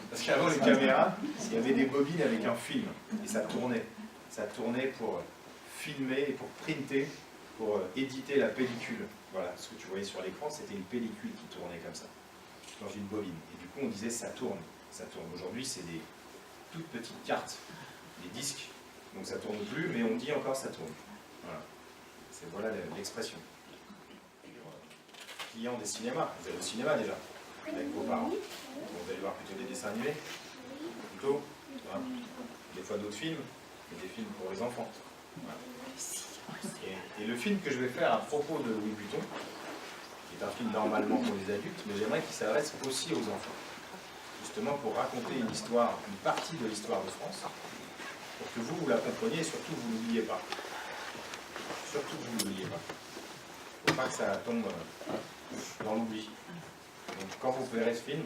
Parce qu'avant les caméras, il y avait des bobines avec un film, et ça tournait. Ça tournait pour filmer, et pour printer, pour éditer la pellicule. Voilà, ce que tu voyais sur l'écran, c'était une pellicule qui tournait comme ça, dans une bobine. Et du coup, on disait ça tourne, ça tourne. Aujourd'hui, c'est des toutes petites cartes, des disques, donc ça tourne plus, mais on dit encore ça tourne. Voilà, voilà l'expression. Client des cinémas, vous allez au cinéma déjà, avec vos parents. Vous allez voir plutôt des dessins animés, plutôt, voilà. Des fois d'autres films, mais des films pour les enfants. Voilà. Et le film que je vais faire à propos de Louis Vuitton, qui est un film normalement pour les adultes, mais j'aimerais qu'il s'adresse aussi aux enfants. Justement pour raconter une histoire, une partie de l'histoire de France, pour que vous la compreniez et surtout vous ne l'oubliez pas. Surtout que vous ne l'oubliez pas. Il ne faut pas que ça tombe dans l'oubli. Donc quand vous verrez ce film,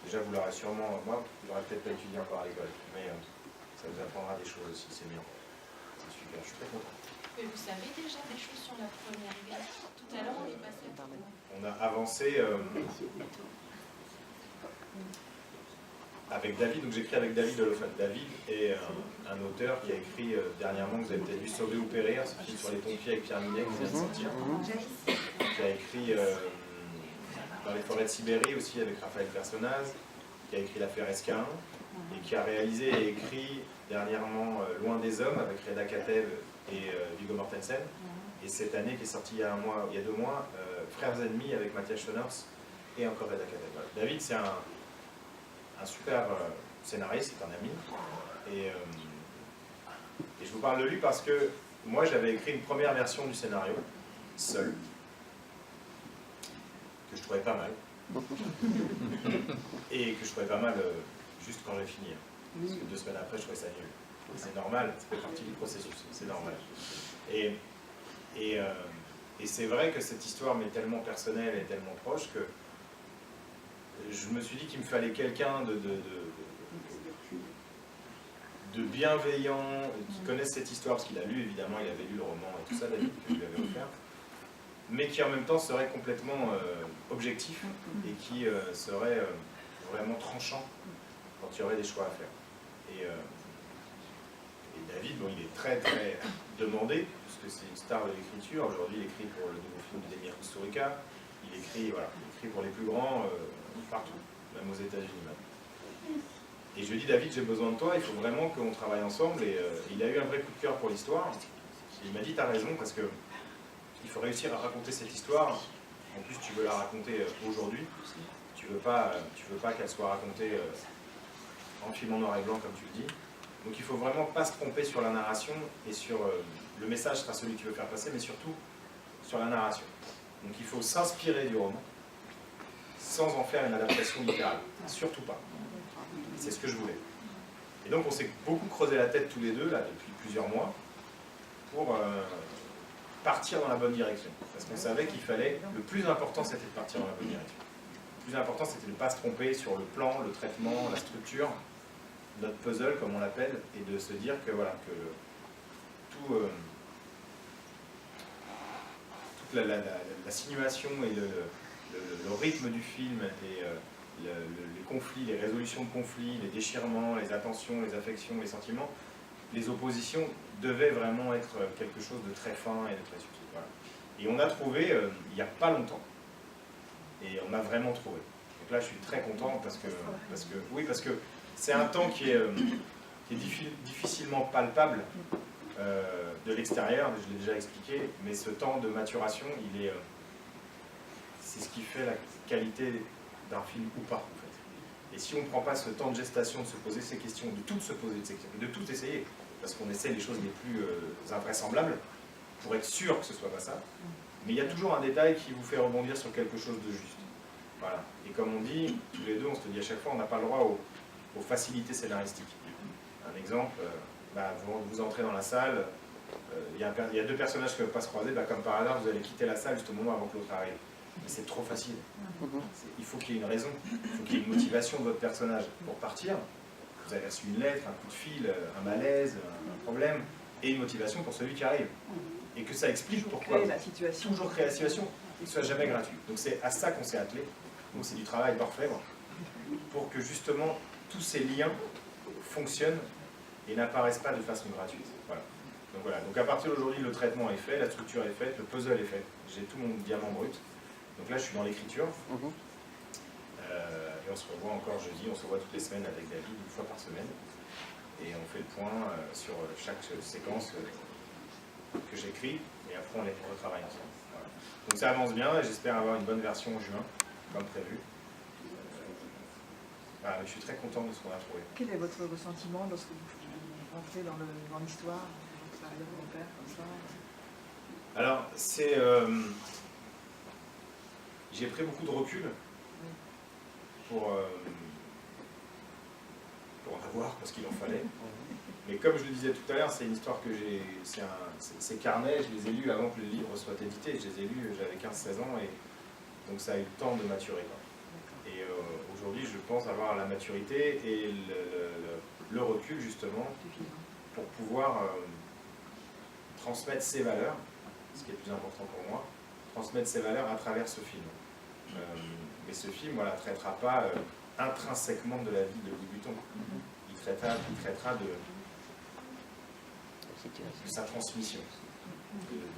déjà vous l'aurez sûrement, moi je l'aurais peut-être pas étudié encore à l'école, mais ça vous apprendra des choses aussi, c'est bien. C'est super, je suis très content. Mais vous savez déjà des choses sur la Première Guerre. Tout à l'heure on est passé à... On a avancé avec David, donc j'écris avec David Holofen. David est un auteur qui a écrit dernièrement, vous avez peut-être vu Sauver ou Périr, ce film sur les pompiers avec Pierre Ninet qui vient de sortir. Qui a écrit Dans les forêts de Sibérie aussi avec Raphaël Personnaz, qui a écrit L'affaire Esquin, et qui a réalisé et écrit dernièrement Loin des hommes avec Reda Kateb et Viggo Mortensen, et cette année qui est sortie il y a 2 mois, Frères ennemis avec Mathias Schoenaerts et encore Reda Kateb. Voilà. David c'est un super scénariste, c'est un ami, et je vous parle de lui parce que moi j'avais écrit une première version du scénario, seul, que je trouvais pas mal, et que je trouvais pas mal juste quand j'ai fini, parce que 2 semaines après je trouvais ça nul. C'est normal, ça fait partie du processus, c'est normal. Et c'est vrai que cette histoire m'est tellement personnelle et tellement proche que je me suis dit qu'il me fallait quelqu'un de bienveillant, qui connaisse cette histoire, parce qu'il a lu évidemment, il avait lu le roman et tout ça, David, que je lui avais offert, mais qui en même temps serait complètement objectif et qui serait vraiment tranchant quand il y aurait des choix à faire. Et David, bon, il est très très demandé, puisque c'est une star de l'écriture. Aujourd'hui, il écrit pour le nouveau film d'Emir Kusturica, il écrit pour les plus grands partout, même aux États-Unis même. Et je lui dis, David, j'ai besoin de toi, il faut vraiment qu'on travaille ensemble. Et il a eu un vrai coup de cœur pour l'histoire. Il m'a dit, t'as raison, parce que il faut réussir à raconter cette histoire. En plus, tu veux la raconter aujourd'hui. Tu veux pas qu'elle soit racontée en film en noir et blanc, comme tu le dis. Donc il ne faut vraiment pas se tromper sur la narration et sur le message sera celui que tu veux faire passer, mais surtout sur la narration. Donc il faut s'inspirer du roman sans en faire une adaptation littérale. Surtout pas. C'est ce que je voulais. Et donc on s'est beaucoup creusé la tête tous les deux, là, depuis plusieurs mois, pour partir dans la bonne direction. Parce qu'on savait qu'il fallait, le plus important c'était de partir dans la bonne direction. Le plus important c'était de ne pas se tromper sur le plan, le traitement, la structure, notre puzzle comme on l'appelle, et de se dire que voilà, que toute la simulation et le rythme du film et les conflits, les résolutions de conflits, les déchirements, les attentions, les affections, les sentiments, les oppositions devaient vraiment être quelque chose de très fin et de très subtil. Voilà. Et on a trouvé, il n'y a pas longtemps, et on a vraiment trouvé. Donc là je suis très content parce que c'est un temps qui est difficilement palpable de l'extérieur, je l'ai déjà expliqué, mais ce temps de maturation, c'est ce qui fait la qualité d'un film ou pas, en fait. Et si on ne prend pas ce temps de gestation, de se poser ces questions, de toutes se poser ces questions, de tout essayer, parce qu'on essaie les choses les plus invraisemblables, pour être sûr que ce ne soit pas ça, mais il y a toujours un détail qui vous fait rebondir sur quelque chose de juste. Voilà. Et comme on dit, tous les deux, on se dit à chaque fois, on n'a pas le droit aux facilités scénaristiques. Un exemple, vous entrez dans la salle, il y a 2 personnages qui ne peuvent pas se croiser, comme par hasard, vous allez quitter la salle juste au moment avant que l'autre arrive. Mais c'est trop facile. Il faut qu'il y ait une raison, il faut qu'il y ait une motivation de votre personnage pour partir. Vous avez reçu une lettre, un coup de fil, un malaise, un problème, et une motivation pour celui qui arrive. Et que ça explique pourquoi. Créer la situation. Toujours créer la situation. ne soit jamais gratuit. Donc c'est à ça qu'on s'est attelé. Donc c'est du travail d'orfèvre pour que justement tous ces liens fonctionnent et n'apparaissent pas de façon gratuite. Voilà. Donc voilà. Donc à partir d'aujourd'hui, le traitement est fait, la structure est faite, le puzzle est fait. J'ai tout mon diamant brut. Donc là, je suis dans l'écriture. Et on se revoit encore jeudi, on se voit toutes les semaines avec David, une fois par semaine. Et on fait le point sur chaque séquence que j'écris, et après on les retravaille ensemble. Voilà. Donc ça avance bien, et j'espère avoir une bonne version en juin, comme prévu. Voilà, je suis très content de ce qu'on a trouvé. Quel est votre ressentiment lorsque vous rentrez dans l'histoire, ça arrive à mon père comme ça? Alors, c'est... j'ai pris beaucoup de recul pour en avoir, parce qu'il en fallait. Mais comme je le disais tout à l'heure, c'est une histoire que j'ai... Ces carnets, je les ai lus avant que le livre soit édité. Je les ai lus, j'avais 15-16 ans, et donc ça a eu le temps de maturer. Et aujourd'hui, je pense avoir la maturité et le recul, justement, pour pouvoir transmettre ces valeurs, ce qui est le plus important pour moi, transmettre ces valeurs à travers ce film. Mais ce film, voilà, ne traitera pas intrinsèquement de la vie de Louis Vuitton. Il traitera de sa transmission,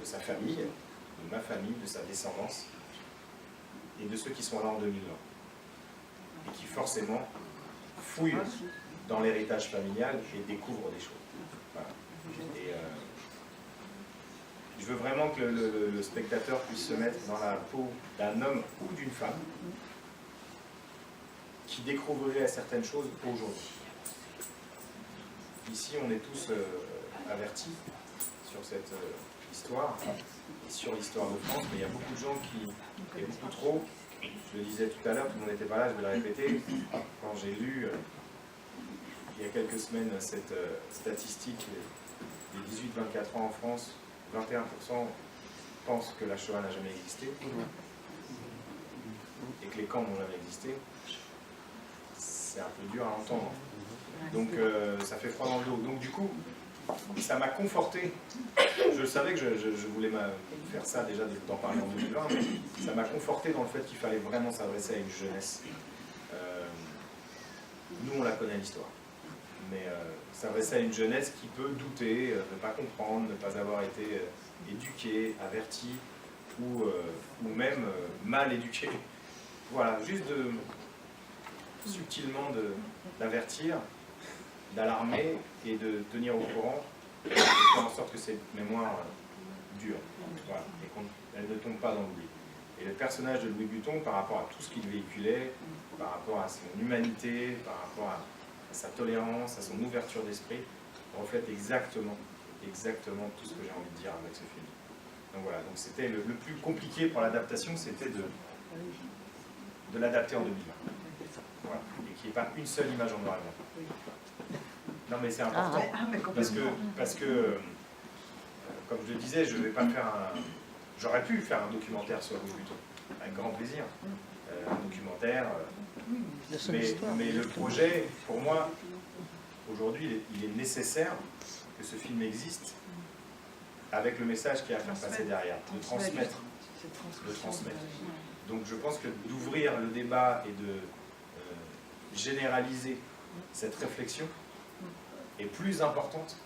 de sa famille, de ma famille, de sa descendance, et de ceux qui sont là en 2020. Et qui forcément fouillent dans l'héritage familial et découvrent des choses. Voilà. Et je veux vraiment que le spectateur puisse se mettre dans la peau d'un homme ou d'une femme qui découvrirait certaines choses aujourd'hui. Ici, on est tous avertis sur cette histoire et sur l'histoire de France, mais il y a beaucoup de gens qui, et beaucoup trop, je le disais tout à l'heure, tout le monde n'était pas là, je vais le répéter, quand j'ai lu il y a quelques semaines cette statistique des 18-24 ans en France, 21% pensent que la Shoah n'a jamais existé et que les camps n'ont jamais existé. C'est un peu dur à entendre. Donc ça fait froid dans le dos. Donc du coup, ça m'a conforté. Je savais que je voulais faire ça déjà d'en parler en 2020, mais ça m'a conforté dans le fait qu'il fallait vraiment s'adresser à une jeunesse. Nous, on la connaît l'histoire. Mais s'adresser à une jeunesse qui peut douter, ne pas comprendre, ne pas avoir été éduquée, avertie, ou même mal éduquée. Voilà, juste subtilement d'avertir, d'alarmer et de tenir au courant, et de faire en sorte que cette mémoire dure, voilà, et qu'elle ne tombe pas dans l'oubli. Et le personnage de Louis Vuitton, par rapport à tout ce qu'il véhiculait, par rapport à son humanité, par rapport à sa tolérance, à son ouverture d'esprit, reflète exactement tout ce que j'ai envie de dire avec ce film. Donc voilà, donc c'était le plus compliqué pour l'adaptation, c'était de l'adapter en 2020. Voilà. Et qu'il n'y ait pas une seule image en noir et blanc. Non mais c'est important, parce que comme je le disais, je vais pas faire j'aurais pu faire un documentaire sur Louis Vuitton, avec grand plaisir. Un documentaire, mais le projet, pour moi, aujourd'hui, il est nécessaire que ce film existe, avec le message qu'il y a à faire passer derrière, de transmettre. Donc je pense que d'ouvrir le débat et de généraliser cette réflexion est plus importante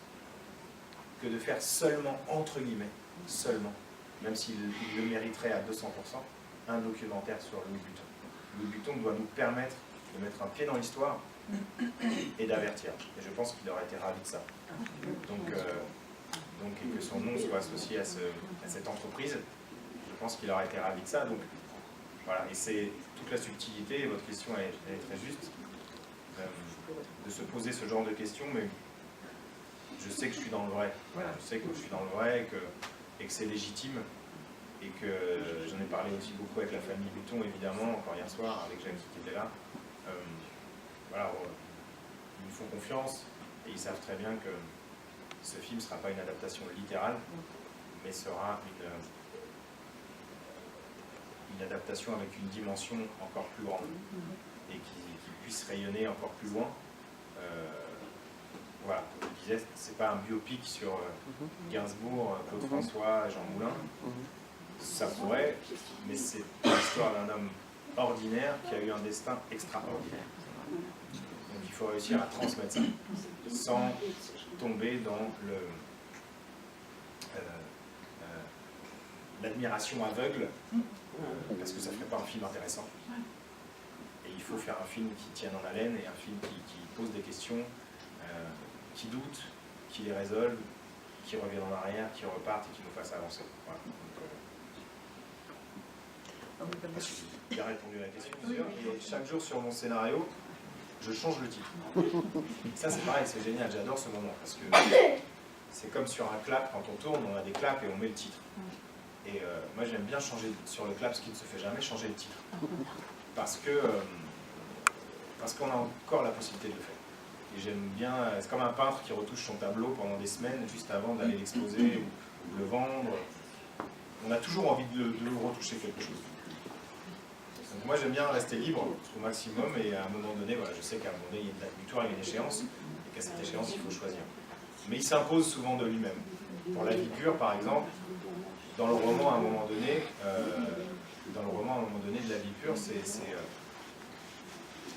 que de faire seulement, entre guillemets, seulement, même s'il le mériterait à 200%, un documentaire sur Louis Vuitton. Louis Vuitton doit nous permettre de mettre un pied dans l'histoire et d'avertir. Et je pense qu'il aurait été ravi de ça. Donc et que son nom soit associé à cette entreprise, je pense qu'il aurait été ravi de ça. Donc voilà, et c'est toute la subtilité, votre question elle est très juste, de se poser ce genre de questions, mais je sais que je suis dans le vrai. Voilà, je sais que je suis dans le vrai et que c'est légitime. Et que j'en ai parlé aussi beaucoup avec la famille Vuitton, évidemment, encore hier soir, avec Jackie qui était là. Voilà, ils me font confiance et ils savent très bien que ce film ne sera pas une adaptation littérale, mais sera une adaptation avec une dimension encore plus grande et qui puisse rayonner encore plus loin. Voilà, comme je disais, c'est pas un biopic sur Gainsbourg, Claude François, Jean Moulin. Ça pourrait, mais c'est l'histoire d'un homme ordinaire qui a eu un destin extraordinaire. Donc il faut réussir à transmettre ça, sans tomber dans l'admiration aveugle, parce que ça ne ferait pas un film intéressant. Et il faut faire un film qui tienne en haleine, et un film qui pose des questions, qui doute, qui les résolve, qui reviennent en arrière, qui repartent et qui nous fassent avancer. Voilà. Donc, j'ai bien répondu à la question. Et chaque jour sur mon scénario, je change le titre. Ça c'est pareil, c'est génial, j'adore ce moment, parce que c'est comme sur un clap, quand on tourne, on a des claps et on met le titre. Et moi j'aime bien changer sur le clap, ce qui ne se fait jamais, changer le titre. Parce qu'on a encore la possibilité de le faire. Et j'aime bien, c'est comme un peintre qui retouche son tableau pendant des semaines, juste avant d'aller l'exposer ou de le vendre. On a toujours envie de le retoucher quelque chose. Donc moi j'aime bien rester libre au maximum, et à un moment donné, voilà, je sais qu'à un moment donné il y a une date butoir, il y a une échéance, et qu'à cette échéance il faut choisir. Mais il s'impose souvent de lui-même. Pour La Vie pure par exemple, dans le roman à un moment donné, de La Vie pure, c'est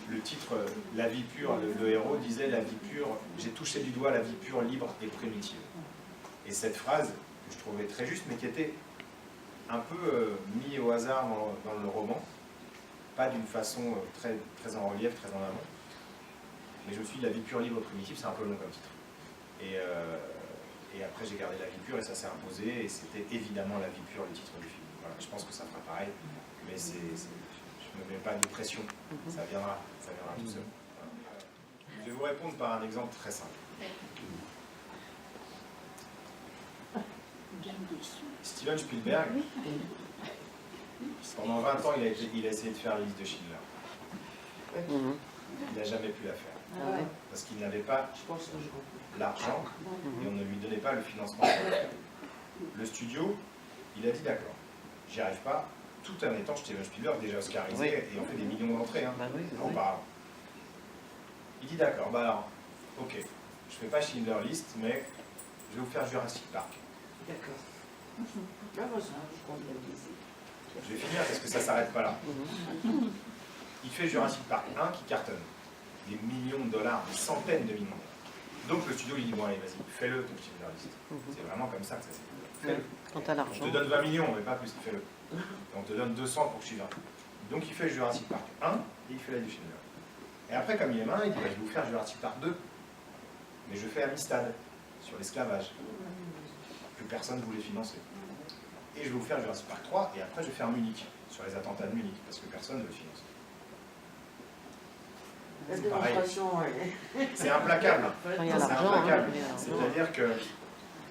le titre La Vie pure, le héros disait La vie pure, j'ai touché du doigt la vie pure, libre et primitive. Et cette phrase, que je trouvais très juste, mais qui était un peu mis au hasard dans le roman, pas d'une façon très, très en relief, très en avant, mais je me suis dit La vie pure, libre et primitive, c'est un peu long comme titre. Et après j'ai gardé La Vie pure et ça s'est imposé, et c'était évidemment La Vie pure le titre du film. Voilà, je pense que ça fera pareil, mais je ne me mets pas de pression, ça viendra tout seul. Voilà. Je vais vous répondre par un exemple très simple. Steven Spielberg, pendant 20 ans, il a essayé de faire la liste de Schindler. Il n'a jamais pu la faire. Parce qu'il n'avait pas l'argent et on ne lui donnait pas le financement. Le studio, il a dit d'accord, j'y arrive pas, tout en étant Steven Spielberg, déjà oscarisé, et on fait des millions d'entrées. En parlant. Il dit d'accord, bah alors, ok, je fais pas Schindler List, mais je vais vous faire Jurassic Park. D'accord. Je vais finir parce que ça ne s'arrête pas là. Il fait Jurassic Park 1 qui cartonne. Des millions de dollars, des centaines de millions de dollars. Donc le studio lui dit, bon allez, vas-y, fais-le ton Schindler List. C'est vraiment comme ça que ça s'est fait. Fais-le. Quand t'as l'argent. On te donne 20 millions, mais pas plus, fais-le. Et on te donne 200 pour que tu viennes. Donc il fait Jurassic Park 1 et il fait la du Schindler. Et après, comme il est malin, il dit, bah, je vais vous faire Jurassic Park 2. Mais je fais Amistad, sur l'esclavage, que personne ne voulait financer. Et je vais vous faire Jurassic Park 3, et après je vais faire Munich, sur les attentats de Munich, parce que personne ne le finance. C'est pareil. C'est implacable. C'est implacable. C'est-à-dire que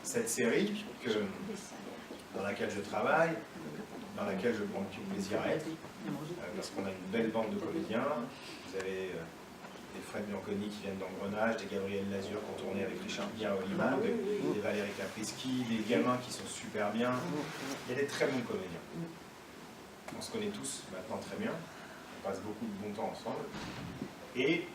cette série, dans laquelle je travaille, dans laquelle je prends du plaisir à être, parce qu'on a une belle bande de comédiens, vous avez des Fred Bianconi qui viennent d'Engrenage, des Gabriel Lazur qui ont tourné avec Richard Gere à Hollywood, des Valérie Caprisky, des gamins qui sont super bien. Il y a des très bons comédiens. On se connaît tous maintenant très bien, on passe beaucoup de bon temps ensemble. Et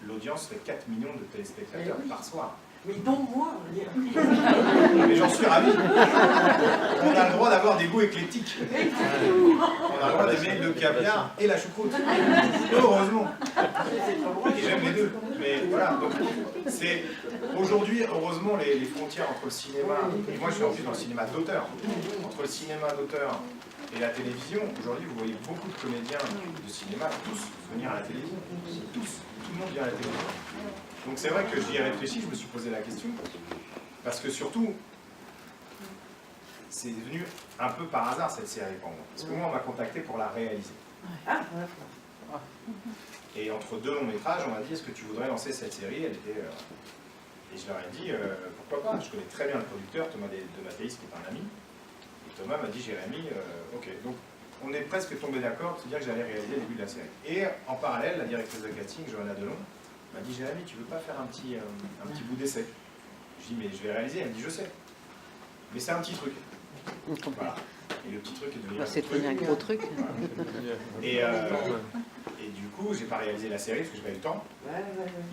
l'audience fait 4 millions de téléspectateurs par soir. Mais donc moi, mais j'en suis ravi. On a le droit d'avoir des goûts éclectiques. On a le droit d'aimer le caviar et la choucroute. Heureusement. Et j'aime les deux. Mais voilà, donc c'est aujourd'hui, heureusement, les frontières entre le cinéma, et moi je suis en plus dans le cinéma d'auteur, entre le cinéma d'auteur et la télévision, aujourd'hui vous voyez beaucoup de comédiens de cinéma, tous venir à la télévision. Tous. Tout le monde vient à la télévision. Donc c'est vrai que j'y ai réfléchi, je me suis posé la question, parce que surtout, c'est devenu un peu par hasard cette série pour moi. Parce que moi on m'a contacté pour la réaliser. Et entre deux longs métrages, on m'a dit, est-ce que tu voudrais lancer cette série? Elle était, et je leur ai dit, pourquoi pas? Je connais très bien le producteur, Thomas de Mathéis, qui est un ami. Et Thomas m'a dit, Jérémy, ok. Donc on est presque tombé d'accord de se dire que j'allais réaliser le début de la série. Et en parallèle, la directrice de casting, Johanna Delon, m'a dit, Jérémy, tu veux pas faire un petit bout d'essai? Je dis, mais je vais réaliser. Elle me dit, je sais. Mais c'est un petit truc. Voilà. Et le petit truc est devenu C'est devenu un gros truc. Voilà. Et du coup, j'ai pas réalisé la série parce que j'ai pas eu le temps.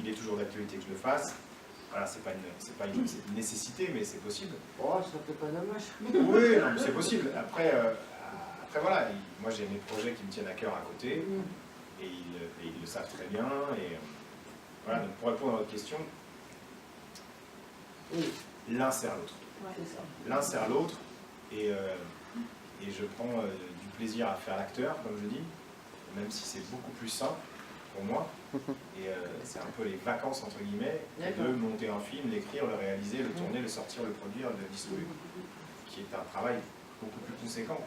Il est toujours d'actualité que je le fasse. voilà, c'est pas une nécessité, mais c'est possible. Oh, ça fait pas dommage. Oui, non, mais c'est possible. Après voilà, moi j'ai mes projets qui me tiennent à cœur à côté, et ils le savent très bien. Et voilà, donc pour répondre à votre question, l'un sert l'autre. L'un sert l'autre, et je prends du plaisir à faire l'acteur, comme je dis, même si c'est beaucoup plus simple pour moi. Et c'est un peu les vacances, entre guillemets, de monter un film, l'écrire, le réaliser, le tourner, le sortir, le produire, le distribuer, qui est un travail beaucoup plus conséquent,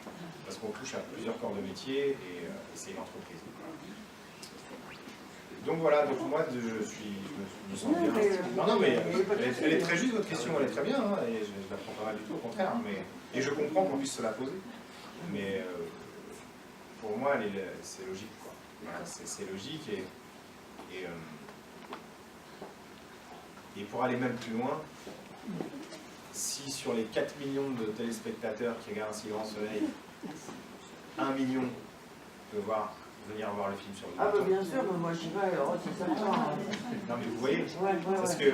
parce qu'on touche à plusieurs corps de métier, et c'est une entreprise. Donc voilà, donc moi je me sens bien. Non, mais elle est très juste, votre question, elle est très bien, hein, et je ne la prends pas mal du tout, au contraire, et je comprends qu'on puisse se la poser, mais pour moi c'est logique, quoi. Voilà, c'est logique, et pour aller même plus loin, si sur les 4 millions de téléspectateurs qui regardent Un si grand soleil, 1 million peut venir voir le film sur le Ah bah bien sûr, mais moi j'y vais, alors c'est ça. Non mais vous voyez, parce que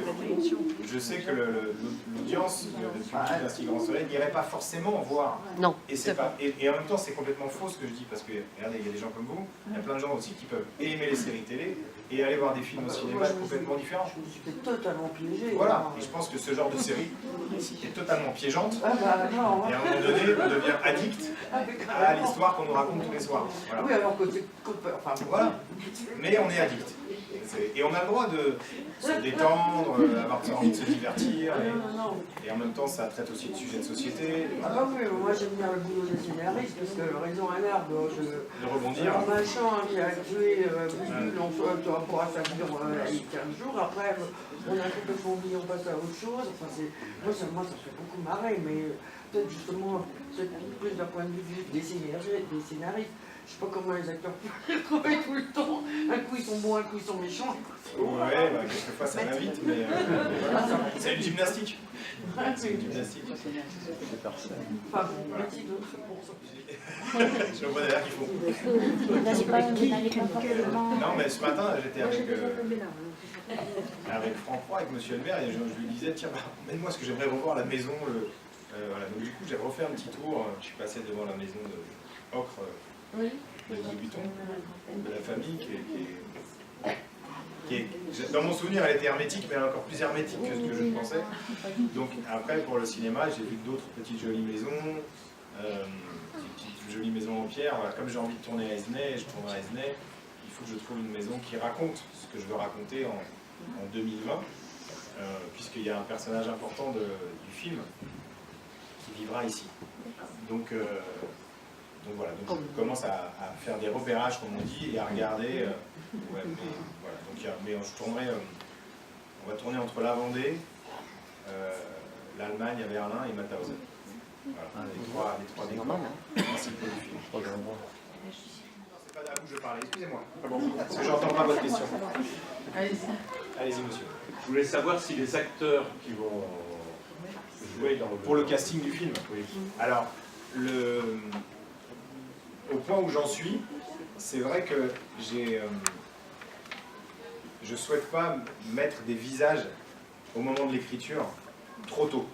je sais que l'audience de public d'Un si grand soleil n'irait pas forcément voir. Non. Et en même temps c'est complètement faux ce que je dis, parce que regardez, il y a des gens comme vous, il y a plein de gens aussi qui peuvent aimer les séries télé et aller voir des films au cinéma complètement différents. Je suis totalement piégé. Voilà, et je pense que ce genre de série est totalement piégeante, ah bah, non, et à un moment donné on devient addict à l'histoire qu'on nous raconte tous les soirs. Voilà. Oui, alors que enfin, voilà, mais on est addict. Et on a le droit de se détendre, avoir envie de se divertir, et en même temps ça traite aussi de sujets de société. Ah bah oui, moi j'aime bien le boulot des scénaristes, parce que Raison Allard, de rebondir. Un machin qui a tué Bidule en rapport à sa vie 15 jours, après on a complètement oublié, on passe à autre chose. Enfin, moi ça me fait beaucoup marrer, mais peut-être justement plus d'un point de vue des scénaristes. Je sais pas comment les acteurs peuvent les trouver tout le temps. Un coup ils sont bons, un coup ils sont méchants. Ouais, bah, quelquefois ça va vite, mais c'est une gymnastique. C'est une gymnastique. Enfin bon, métier d'autres pour ça. Je vois d'ailleurs qu'ils font. Non, mais ce matin j'étais avec Franck Roy, avec Monsieur Albert, et je lui disais, tiens, emmène-moi parce que j'aimerais revoir la maison. Voilà. Donc du coup j'ai refait un petit tour, je suis passé devant la maison de Ocre. De Buton, de la famille, qui est, dans mon souvenir, elle était hermétique, mais elle est encore plus hermétique que ce que je pensais. Donc après, pour le cinéma, j'ai vu d'autres petites jolies maisons, des petites jolies maisons en pierre. Voilà. Comme j'ai envie de tourner à Esnay, je tourne à Esnay, il faut que je trouve une maison qui raconte ce que je veux raconter en 2020, puisqu'il y a un personnage important du film qui vivra ici. Donc voilà, donc je commence à faire des repérages, comme on dit, et à regarder. Ouais, mais je tournerai, on va tourner entre la Vendée, l'Allemagne à Berlin et Mauthausen. Voilà, les trois décors principaux du film. C'est pas d'à vous que je parlais, excusez-moi. Parce que j'entends pas votre question. Allez-y, monsieur. Je voulais savoir si les acteurs qui vont jouer dans pour le casting du film. Oui. Alors, au point où j'en suis, c'est vrai que je souhaite pas mettre des visages au moment de l'écriture trop tôt,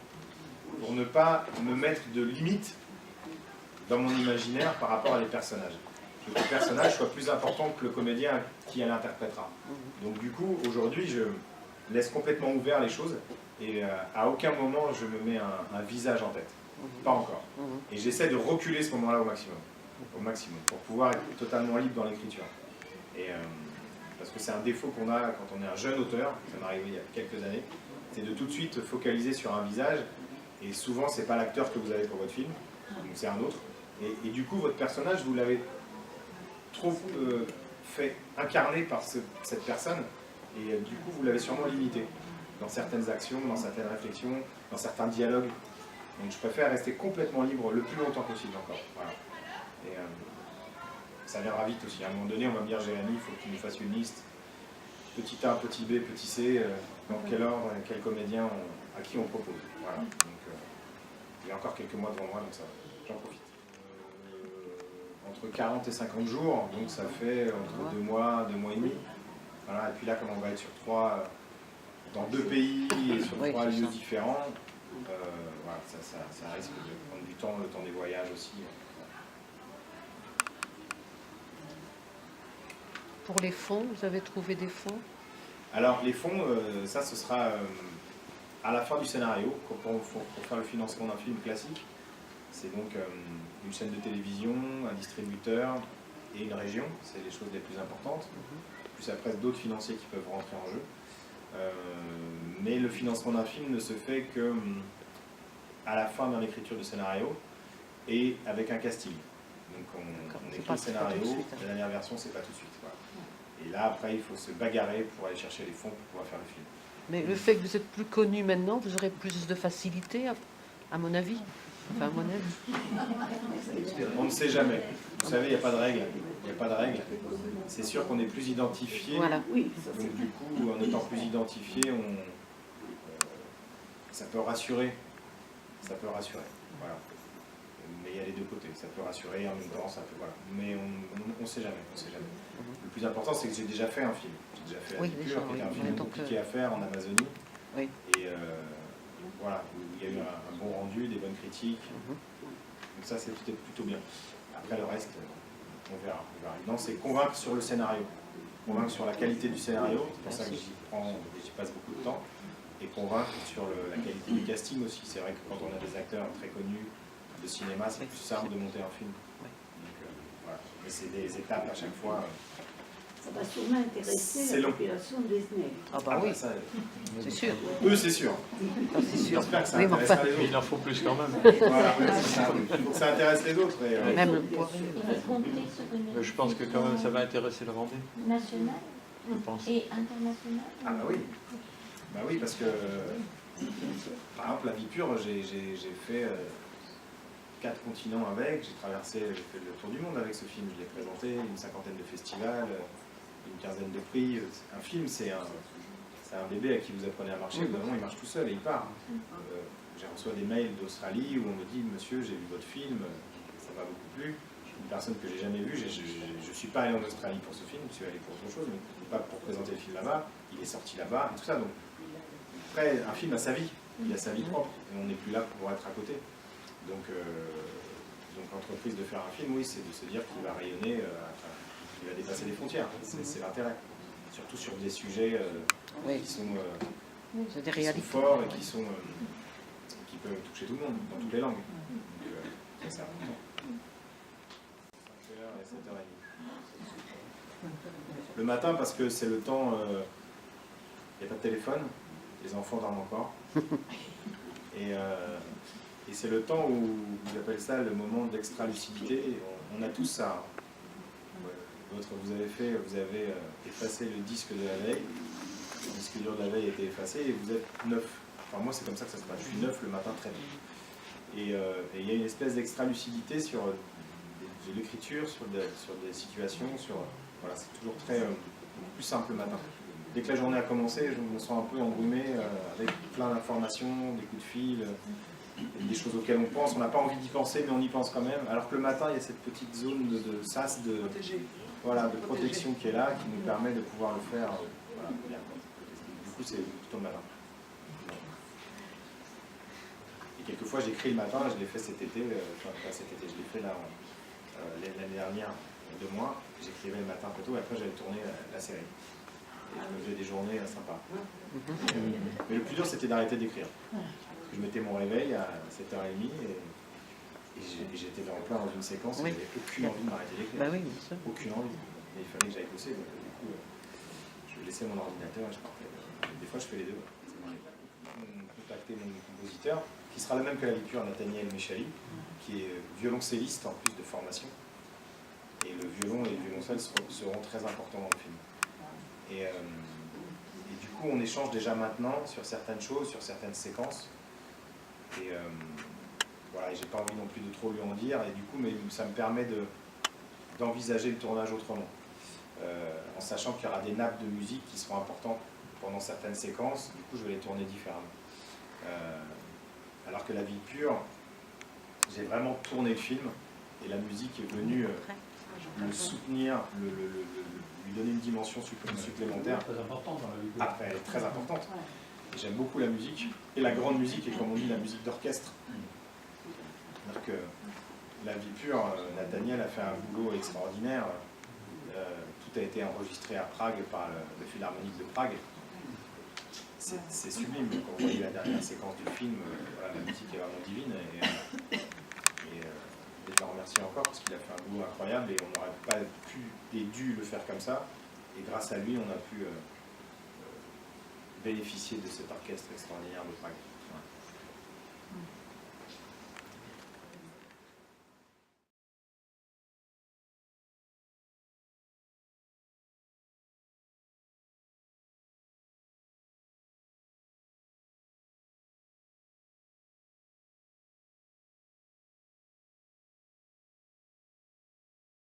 pour ne pas me mettre de limites dans mon imaginaire par rapport à les personnages. Que le personnage soit plus important que le comédien qui l'interprétera. Donc du coup, aujourd'hui, je laisse complètement ouvert les choses, et à aucun moment je me mets un visage en tête. Pas encore. Et j'essaie de reculer ce moment-là au maximum, pour pouvoir être totalement libre dans l'écriture. Parce que c'est un défaut qu'on a quand on est un jeune auteur, ça m'est arrivé il y a quelques années, c'est de tout de suite focaliser sur un visage, et souvent c'est pas l'acteur que vous avez pour votre film, donc c'est un autre. Et du coup, votre personnage, vous l'avez trop fait incarner par cette personne, et du coup, vous l'avez sûrement limité dans certaines actions, dans certaines réflexions, dans certains dialogues. Donc je préfère rester complètement libre le plus longtemps possible encore. Voilà. Et ça viendra vite aussi. À un moment donné, on va me dire, Jérémy, il faut que tu nous fasses une liste. Petit A, petit B, petit C, dans quel ordre, quel comédien, à qui on propose. Voilà. Donc il y a encore quelques mois devant moi, donc ça, j'en profite. Entre 40 et 50 jours, donc ça fait entre 2 mois, 2 mois et demi. Voilà. Et puis là, comme on va être sur 3 dans 2 pays et sur Oui, 3 c'est lieux ça. différents, voilà, ça risque de prendre du temps, le temps des voyages aussi. Pour les fonds, vous avez trouvé des fonds? Alors les fonds, ça ce sera à la fin du scénario, pour faire le financement d'un film classique. C'est donc une chaîne de télévision, un distributeur et une région, c'est les choses les plus importantes. Plus après d'autres financiers qui peuvent rentrer en jeu. Mais le financement d'un film ne se fait que à la fin de l'écriture de scénario et avec un casting. Donc on écrit le scénario, la dernière version c'est pas tout de suite. Voilà. Et là après il faut se bagarrer pour aller chercher les fonds pour pouvoir faire le film. Mais le fait que vous êtes plus connu maintenant, vous aurez plus de facilité, à mon avis. Enfin, à mon avis. On ne sait jamais. Vous savez, il n'y a pas de règle. Il n'y a pas de règle. C'est sûr qu'on est plus identifié. Voilà. Donc du coup, en étant plus identifié, ça peut rassurer. Ça peut rassurer. Voilà. Mais il y a les deux côtés. Ça peut rassurer en même temps, ça peut. Voilà. Mais on ne sait jamais. On sait jamais. Le plus important, c'est que j'ai déjà fait un film. J'ai déjà fait La Piqûre, qui était un film compliqué à faire en Amazonie. Oui. Et voilà, où il y a eu un bon rendu, des bonnes critiques. Donc ça, c'est peut-être plutôt bien. Après, le reste, on verra. Non, c'est convaincre sur le scénario. Convaincre sur la qualité du scénario. C'est pour ça que j'y passe beaucoup de temps. Et convaincre sur la qualité du casting aussi. C'est vrai que quand on a des acteurs très connus de cinéma, c'est plus simple de monter un film. Donc, voilà. Mais c'est des étapes à chaque fois. Ça va sûrement intéresser la population Disney. Ah bah oui, ça, c'est sûr. eux, c'est sûr. C'est sûr. J'espère que ça Oui, mais intéressera enfin, les autres. Il en faut plus quand même. Voilà, c'est ça. Il faut que ça intéresse les autres. Et, même le poids. Il va compter sur une Je pense que quand même ça va intéresser le Vendée, nationale je pense. et internationale. Ah bah oui. Bah oui, parce que par exemple la vie pure, j'ai fait 4 continents avec, j'ai fait le tour du monde avec ce film, je l'ai présenté, une 50aine de festivals, une 15aine de prix. Un film, c'est un bébé à qui vous apprenez à marcher, au bout d'un moment il marche tout seul et il part. J'ai reçu des mails d'Australie où on me dit monsieur, j'ai vu votre film, ça m'a beaucoup plu. Une personne que j'ai jamais vue, je ne suis pas allé en Australie pour ce film, je suis allé pour autre chose, mais pas pour présenter le film là-bas, il est sorti là-bas et tout ça. Donc, après, un film a sa vie, il a sa vie propre, et on n'est plus là pour être à côté. Donc l'entreprise de faire un film, oui, c'est de se dire qu'il va rayonner, qu'il va dépasser les frontières, c'est l'intérêt. Surtout sur des sujets qui sont forts et qui peuvent toucher tout le monde, dans toutes les langues. Donc ça c'est important. 5h et 7h30. Le matin parce que c'est le temps, il n'y a pas de téléphone, les enfants dorment encore. Et c'est le temps où, j'appelle ça le moment d'extra-lucidité. On a tous ça. Vous avez effacé le disque de la veille. Le disque dur de la veille a été effacé et vous êtes neuf. Enfin, moi, c'est comme ça que ça se passe. Je suis neuf le matin très tôt. Et il y a une espèce d'extra-lucidité sur de l'écriture, sur des situations. Voilà, c'est toujours plus simple le matin. Dès que la journée a commencé, je me sens un peu embrumé avec plein d'informations, des coups de fil, des choses auxquelles on pense. On n'a pas envie d'y penser, mais on y pense quand même. Alors que le matin, il y a cette petite zone de sas, de protection qui est là, qui nous permet de pouvoir le faire bien. Du coup, c'est plutôt le matin. Et quelquefois, j'écris le matin, je l'ai fait cet été, pas cet été, je l'ai fait l'année dernière, 2 mois. J'écrivais le matin très tôt, et après, j'avais tourné la série. Et je me faisais des journées sympas. Mais le plus dur, c'était d'arrêter d'écrire. Je mettais mon réveil à 7h30 et j'étais en plein dans une séquence, et j'avais aucune envie de m'arrêter d'écrire. Bah oui, bien sûr. Aucune envie. Mais il fallait que j'aille bosser. Donc, du coup, je laissais mon ordinateur et je partais. Des fois, je fais les deux. Ça m'arrive. J'ai contacté mon compositeur, qui sera le même que La Vie pure, Nathaniel Méchali, qui est violoncelliste en plus de formation. Et le violon et le violoncelle seront très importants dans le film. Et du coup, on échange déjà maintenant sur certaines choses, sur certaines séquences. Et voilà, j'ai pas envie non plus de trop lui en dire. Et du coup, ça me permet d'envisager le tournage autrement. En sachant qu'il y aura des nappes de musique qui seront importantes pendant certaines séquences. Du coup, je vais les tourner différemment. Alors que La Vie pure, j'ai vraiment tourné le film. Et la musique est venue le soutenir, lui lui donner une dimension supplémentaire. Très important dans la vie. Ah, elle est très importante. Et j'aime beaucoup la musique, et la grande musique, et comme on dit, la musique d'orchestre. C'est-à-dire que la vie pure, Nathaniel a fait un boulot extraordinaire. Tout a été enregistré à Prague par le Philharmonique de Prague. C'est sublime. Quand vous voyez la dernière séquence du film, voilà, la musique est vraiment divine. Et je le remercie encore parce qu'il a fait un boulot incroyable et on n'aurait pas dû le faire comme ça. Et grâce à lui, on a pu bénéficier de cet orchestre extraordinaire de Prague.